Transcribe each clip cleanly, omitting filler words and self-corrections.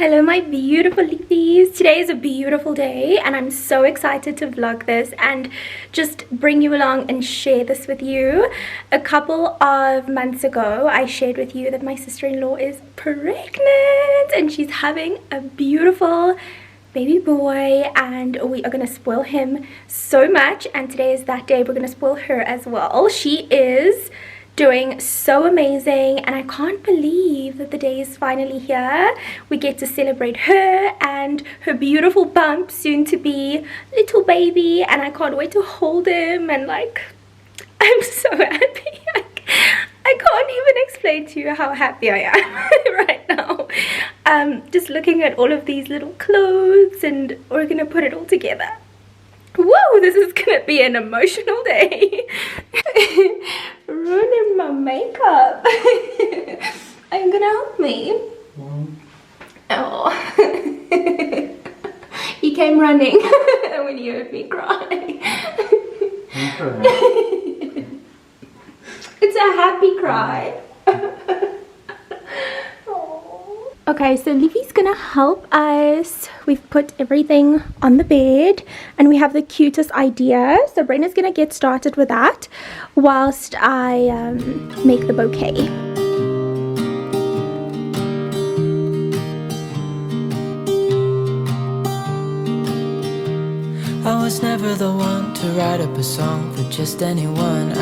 Hello my beautiful leafies. Today is a beautiful day and I'm so excited to vlog this and just bring you along and share this with you. A couple of months ago I shared with you that my sister-in-law is pregnant and she's having a beautiful baby boy and we are gonna spoil him so much, and today is that day. We're gonna spoil her as well. She is doing so amazing and I can't believe that the day is finally here. We get to celebrate her and her beautiful bump, soon to be little baby, and I can't wait to hold him, and like I'm so happy. I can't even explain to you how happy I am right now. Just looking at all of these little clothes, and we're gonna put it all together. Whoa, this is gonna be an emotional day. Ruining my makeup. Are you gonna help me? Oh. He came running when he heard me cry. It's a happy cry. Okay, so Livy's gonna help us. We've put everything on the bed and we have the cutest idea. So Brenna's gonna get started with that whilst I make the bouquet. I was never the one to write up a song for just anyone.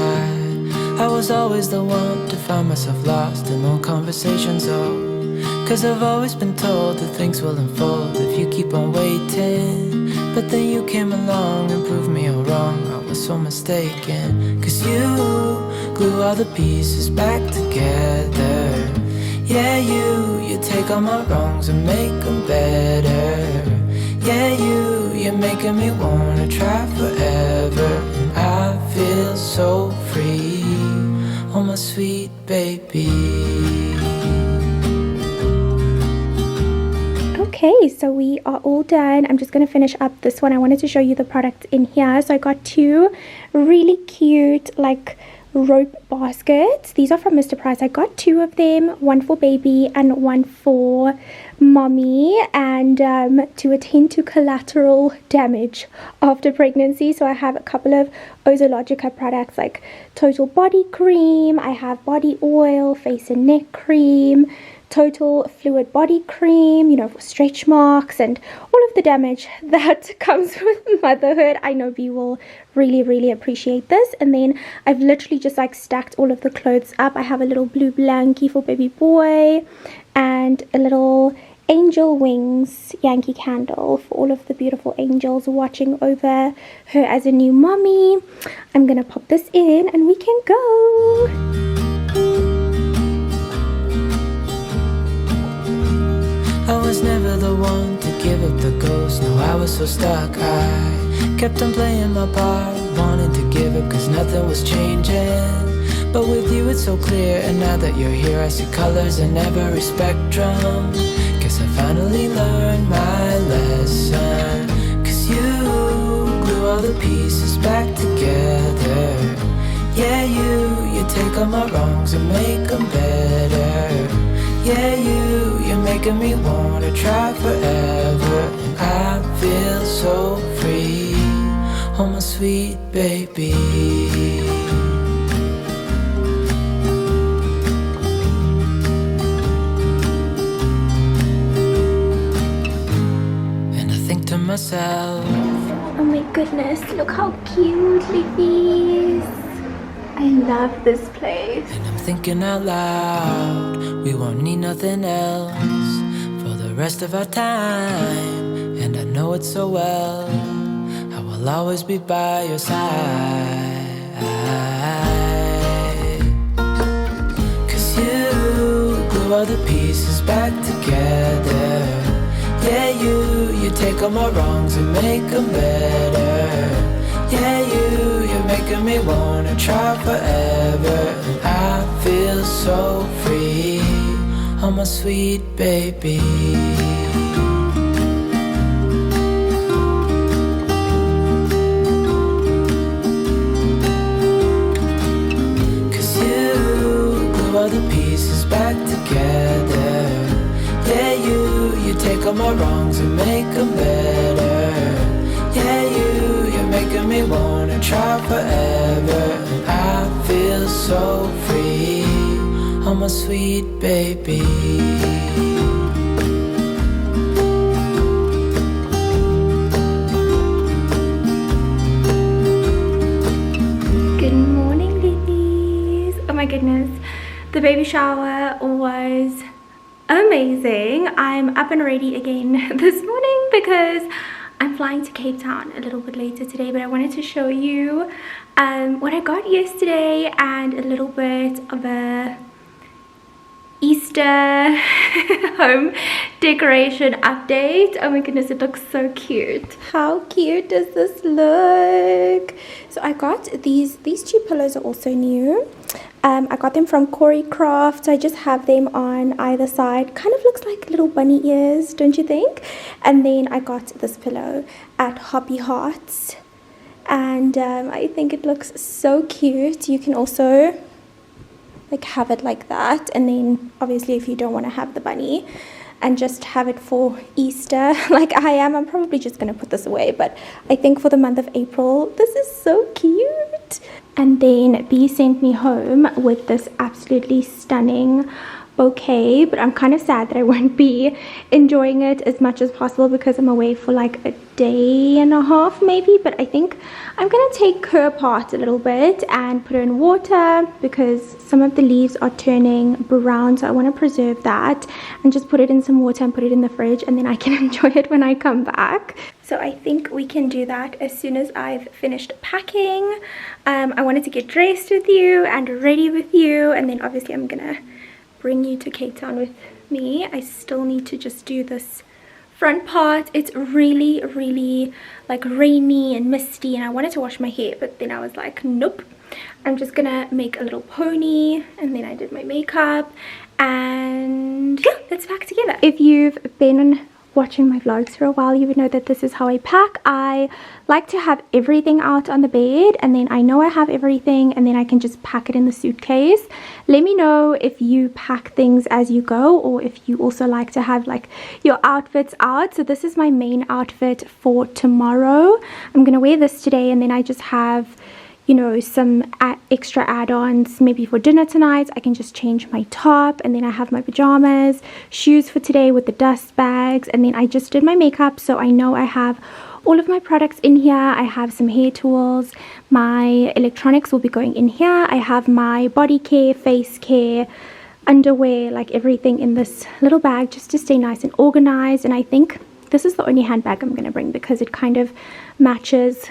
I was always the one to find myself lost in long conversations. Cause I've always been told that things will unfold if you keep on waiting. But then you came along and proved me all wrong. I was so mistaken. Cause you glue all the pieces back together. Yeah, you take all my wrongs and make them better. Yeah, you're making me wanna try forever. And I feel so free, oh my sweet baby. Okay, so we are all done. I'm just going to finish up this one. I wanted to show you the products in here. So I got two really cute like rope baskets. These are from Mr. Price. I got two of them, one for baby and one for mommy, and to attend to collateral damage after pregnancy. So I have a couple of 𝘱𝘢𝘪𝘥𝘦 products like Total Body Cream. I have body oil, face and neck cream, Total Fluid Body Cream, you know, for stretch marks and all of the damage that comes with motherhood. I know you will really appreciate this. And then I've literally just like stacked all of the clothes up. I have a little blue blankie for baby boy and a little angel wings Yankee candle for all of the beautiful angels watching over her as a new mommy. I'm gonna pop this in and we can go. I was never the one to give up the ghost. No, I was so stuck. I kept on playing my part, wanting to give up cause nothing was changing. But with you it's so clear, and now that you're here I see colors in every spectrum. Guess I finally learned my lesson. Cause you glue all the pieces back together. Yeah, you take all my wrongs and make them better. Yeah, you're making me wanna try forever. And I feel so free, oh my sweet baby. And I think to myself, oh my goodness, look how cute Livy's. I love this place. And I'm thinking out loud, we won't need nothing else for the rest of our time. And I know it so well, I will always be by your side. Cause you glue all the pieces back together. Yeah, you take all my wrongs and make them better. Yeah, you're making me wanna try forever. And I feel so free, oh my sweet baby. Cause you glue all the pieces back together. Yeah, you take all my wrongs and make them better. Yeah, you're making me wanna try forever. And I feel so free, oh my sweet baby. Good morning, babies. Oh my goodness, the baby shower was amazing. I'm up and ready again this morning because I'm flying to Cape Town a little bit later today, but I wanted to show you what I got yesterday and a little bit of a Easter home decoration update. Oh my goodness, it looks so cute. How cute does this look? So I got these two pillows are also new. I got them from 𝘠𝑰𝑐raft. So I just have them on either side. Kind of looks like little bunny ears, don't you think? And then I got this pillow at Hobby Hearts, and I think it looks so cute. You can also like have it like that, and then obviously if you don't want to have the bunny and just have it for Easter like I am, I'm probably just gonna put this away, but I think for the month of April this is so cute. And then B sent me home with this absolutely stunning bouquet, but I'm kind of sad that I won't be enjoying it as much as possible because I'm away for like a day and a half maybe. But I think I'm gonna take her apart a little bit and put her in water because some of the leaves are turning brown, so I want to preserve that and just put it in some water and put it in the fridge, and then I can enjoy it when I come back. So I think we can do that as soon as I've finished packing. I wanted to get dressed with you and ready with you, and then obviously I'm gonna bring you to Cape Town with me. I still need to just do this front part. It's really like rainy and misty, and I wanted to wash my hair, but then I was like, nope, I'm just gonna make a little pony. And then I did my makeup, and yeah, let's pack together. If you've been watching my vlogs for a while, you would know that this is how I pack. I like to have everything out on the bed, and then I know I have everything, and then I can just pack it in the suitcase. Let me know if you pack things as you go, or if you also like to have like your outfits out. So this is my main outfit for tomorrow. I'm gonna wear this today, and then I just have, you know, some extra add-ons maybe for dinner tonight. I can just change my top, and then I have my pajamas, shoes for today with the dust bags, and then I just did my makeup, so I know I have all of my products in here. I have some hair tools, my electronics will be going in here. I have my body care, face care, underwear, like everything in this little bag just to stay nice and organized. And I think this is the only handbag I'm going to bring because it kind of matches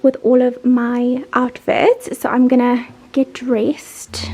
with all of my outfits. So I'm gonna get dressed.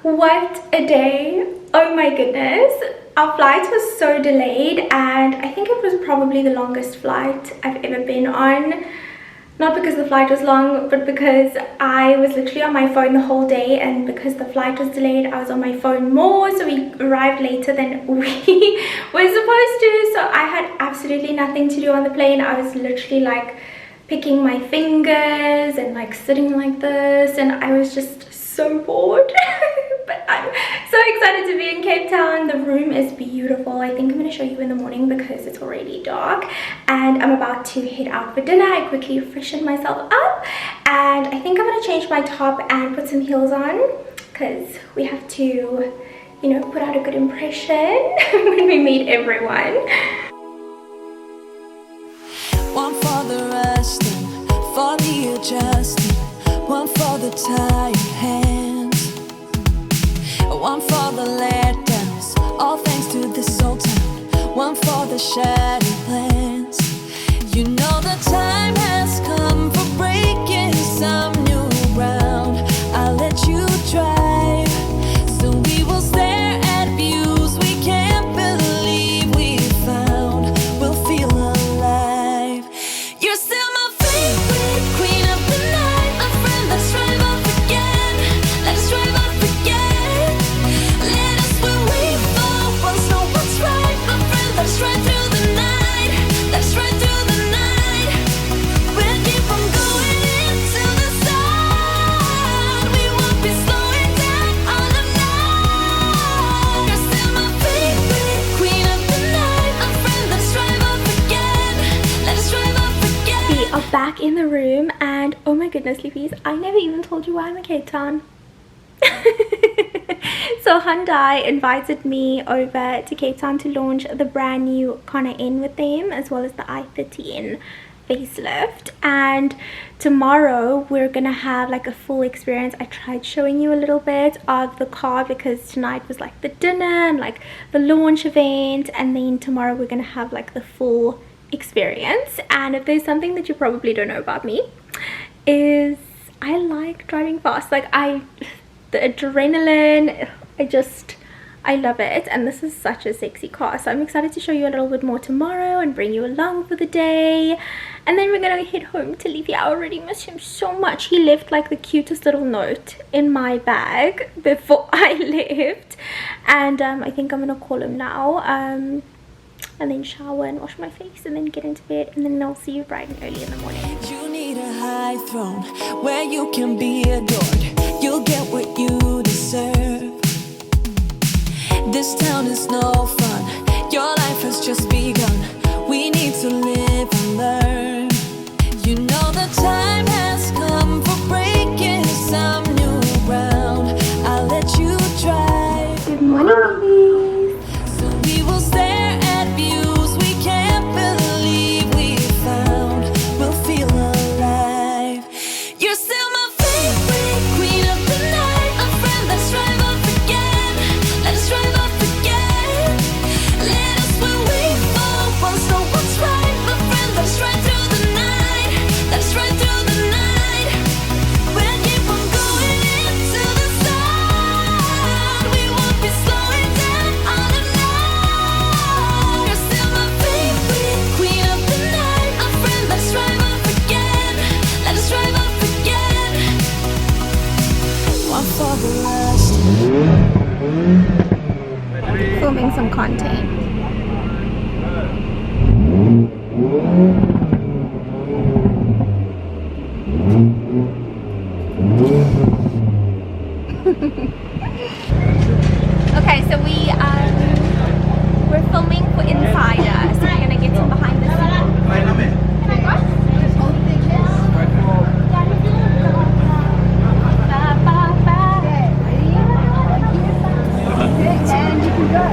What a day. Oh my goodness. Our flight was so delayed, and I think it was probably the longest flight I've ever been on. Not because the flight was long, but because I was literally on my phone the whole day, and because the flight was delayed, I was on my phone more, so we arrived later than we were supposed to. So I had absolutely nothing to do on the plane. I was literally like picking my fingers and like sitting like this, and I was just so bored. But I'm so excited to be in Cape Town. The room is beautiful. I think I'm going to show you in the morning because it's already dark, and I'm about to head out for dinner. I quickly freshened myself up, and I think I'm going to change my top and put some heels on because we have to, you know, put out a good impression when we meet everyone. One for the resting, for the adjusting, one for the tired hands, one for the letdowns, all thanks to this old town, one for the shattered plans. You know the time has come for breaking some new ground. I'll let you drive, so we will stare at views we can't believe we found. We'll feel alive. You're still my favorite queen of the night, my friend. Let's drive off again. Let's drive off again. Let us where we fall. Once know what's right, my friend. Let's ride through the night. Let's ride through the night. We'll keep on going into the sun. We won't be slowing down all the night. You're still my favorite queen of the night, my friend. Let's drive off again. Let's drive off again. We are back in the room, and oh my goodness, Leafies, I never even told you why I'm in Cape Town. So Hyundai invited me over to Cape Town to launch the brand new Kona N with them, as well as the i30N facelift. And tomorrow we're gonna have like a full experience. I tried showing you a little bit of the car because tonight was like the dinner and like the launch event, and then tomorrow we're gonna have like the full experience. And if there's something that you probably don't know about me, is I like driving fast. Like the adrenaline, I love it, and this is such a sexy car. So I'm excited to show you a little bit more tomorrow and bring you along for the day. And then we're gonna head home to Leafy. I already miss him so much. He left like the cutest little note in my bag before I left, and I think I'm gonna call him now, and then shower and wash my face and then get into bed, and then I'll see you bright and early in the morning. You need a high throne where you can be adored. You'll get what you deserve. This town is no fun. Your life has just begun. We need to live and learn. You know the time has come for breaking some new ground. I'll let you drive. Good morning, So we will stare at views we can't believe we found. We'll feel alive. You're still my favorite queen of the night, my friend. Let's drive off again. Let's drive off again. Let us where we fall. Once know what's right, my friend. Let's ride through the night. Let's ride through the night. We'll keep on going into the sun. We won't be slowing down all the night. You're still my favorite queen of the night, my friend. Let's drive off again. Let's drive off again. One for the last. filming some content. Okay, so we're filming for Insider, so we're gonna get some behind the scenes. Can I go? And you can go.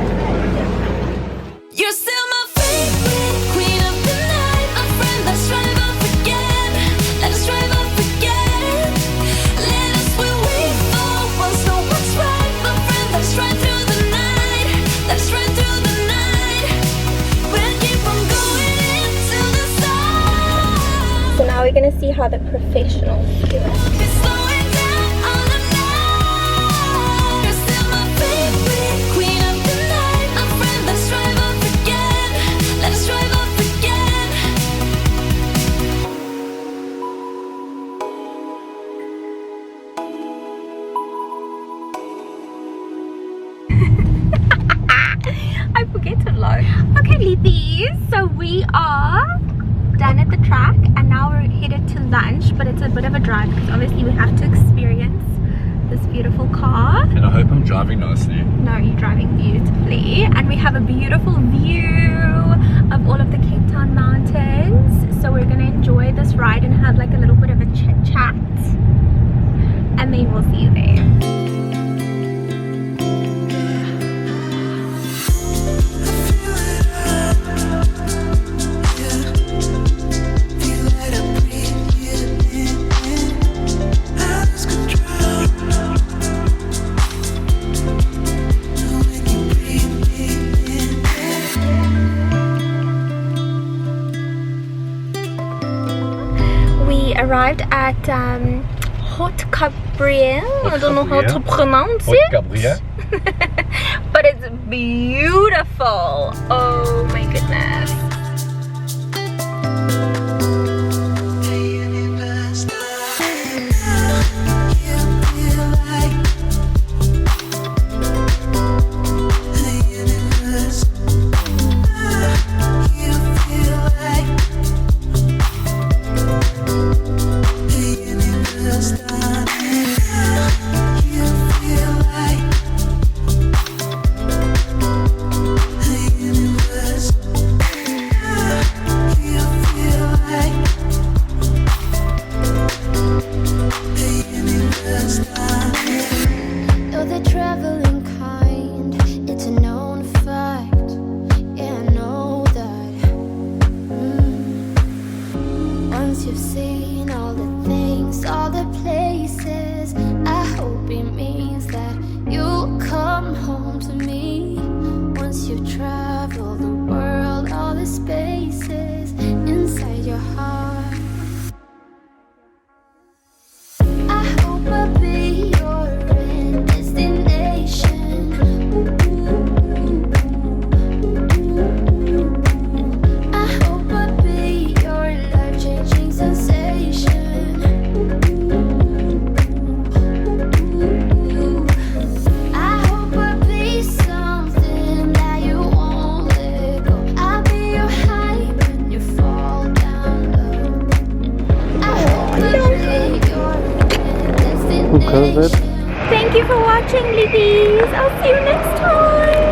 You're still my favorite queen of the night, my friend. Let's drive off again. Let's drive off again. Let us where we fall. Once know what's right, my friend. Let's ride through the night. Let's ride through the night. We'll keep on going into the sun. So now we're gonna see how the professionals do it. Be slowing down all the night. You're still my favorite queen of the night, my friend. Leafies, so we are done at the track and now we're headed to lunch, but it's a bit of a drive because obviously we have to experience this beautiful car. And I hope I'm driving nicely. No, you're driving beautifully, and we have a beautiful view of all of the Cape Town mountains, so we're gonna enjoy this ride and have like a little bit of a chit chat, and then we'll see you there. Arrived at 𝘠𝘠𝘪𝘴. I don't know how to pronounce it. 𝘠𝘠𝘪𝘴. But it's beautiful. Oh my goodness. Thank you for watching, Leafies. I'll see you next time.